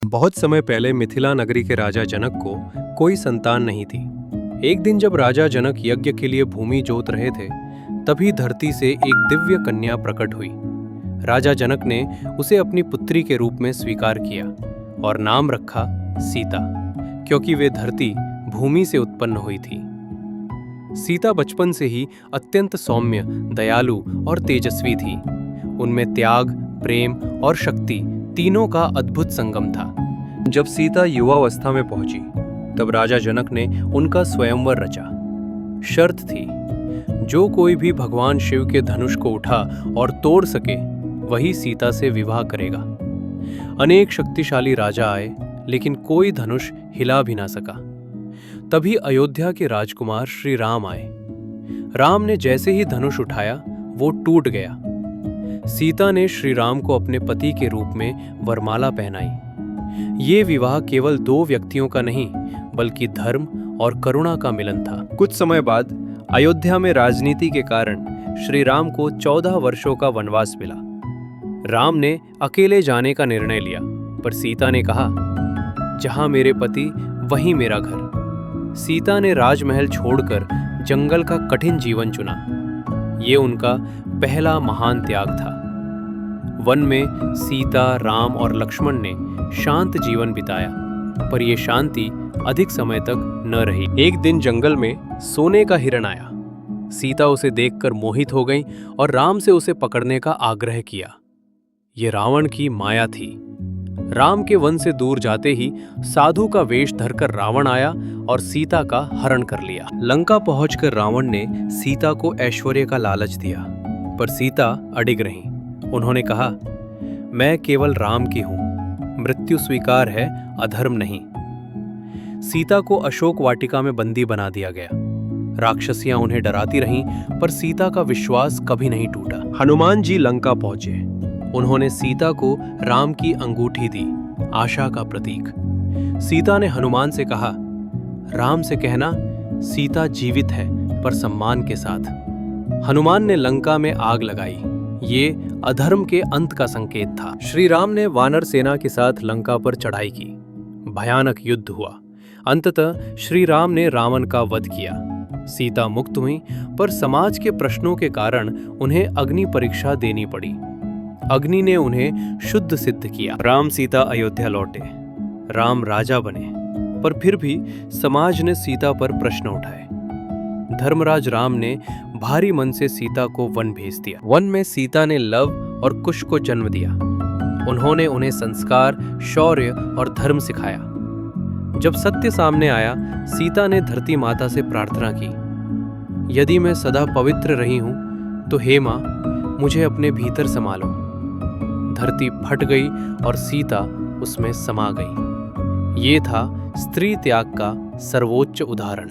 बहुत समय पहले मिथिला नगरी के राजा जनक को कोई संतान नहीं थी। एक दिन जब राजा जनक यज्ञ के लिए भूमि जोत रहे थे, तभी धरती से एक दिव्य कन्या प्रकट हुई। राजा जनक ने उसे अपनी पुत्री के रूप में स्वीकार किया और नाम रखा सीता, क्योंकि वे धरती भूमि से उत्पन्न हुई थी। सीता बचपन से ही अत्यंत सौम्य, दयालु और तेजस्वी थी। उनमें त्याग, प्रेम और शक्ति तीनों का अद्भुत संगम था। जब सीता युवावस्था में पहुंची, तब राजा जनक ने उनका स्वयंवर रचा। शर्त थी, जो कोई भी भगवान शिव के धनुष को उठा और तोड़ सके, वही सीता से विवाह करेगा। अनेक शक्तिशाली राजा आए, लेकिन कोई धनुष हिला भी ना सका। तभी अयोध्या के राजकुमार श्री राम आए। राम ने जैसे ही धनुष उठाया, वो टूट गया। सीता ने श्री राम को अपने पति के रूप में वरमाला पहनाई। ये विवाह केवल दो व्यक्तियों का नहीं, बल्कि धर्म और करुणा का मिलन था। कुछ समय बाद अयोध्या में राजनीति के कारण श्री राम को 14 वर्षों का वनवास मिला। राम ने अकेले जाने का निर्णय लिया, पर सीता ने कहा, जहां मेरे पति वहीं मेरा घर। सीता ने राजमहल छोड़कर जंगल का कठिन जीवन चुना। ये उनका पहला महान त्याग था। वन में सीता, राम और लक्ष्मण ने शांत जीवन बिताया, पर यह शांति अधिक समय तक न रही। एक दिन जंगल में सोने का हिरण आया। सीता उसे देखकर मोहित हो गई और राम से उसे पकड़ने का आग्रह किया। ये रावण की माया थी। राम के वन से दूर जाते ही साधु का वेश धरकर रावण आया और सीता का हरण कर लिया। लंका पहुंचकर रावण ने सीता को ऐश्वर्य का लालच दिया, पर सीता अडिग रही। उन्होंने कहा, मैं केवल राम की हूं, मृत्यु स्वीकार है, अधर्म नहीं। सीता को अशोक वाटिका में बंदी बना दिया गया। राक्षसियां उन्हें डराती रहीं, पर सीता का विश्वास कभी नहीं टूटा। हनुमान जी लंका पहुंचे। उन्होंने सीता को राम की अंगूठी दी, आशा का प्रतीक। सीता ने हनुमान से कहा, राम से कहना सीता जीवित है, पर सम्मान के साथ। हनुमान ने लंका में आग लगाई। ये अधर्म के अंत का संकेत था। श्री राम ने वानर सेना के साथ लंका पर चढ़ाई की। भयानक युद्ध हुआ। अंततः श्री राम ने रावण का वध किया। सीता मुक्त हुई, पर समाज के प्रश्नों के कारण उन्हें अग्नि परीक्षा देनी पड़ी। अग्नि ने उन्हें शुद्ध सिद्ध किया। राम सीता अयोध्या लौटे। राम राजा बने, पर फिर भी समाज ने सीता पर प्रश्न उठाए। धर्मराज राम ने भारी मन से सीता को वन भेज दिया। वन में सीता ने लव और कुश को जन्म दिया। उन्होंने उन्हें संस्कार, शौर्य और धर्म सिखाया। जब सत्य सामने आया, सीता ने धरती माता से प्रार्थना की, यदि मैं सदा पवित्र रही हूं, तो हे मां, मुझे अपने भीतर समा लो। धरती फट गई और सीता उसमें समा गई। ये था स्त्री त्याग का सर्वोच्च उदाहरण।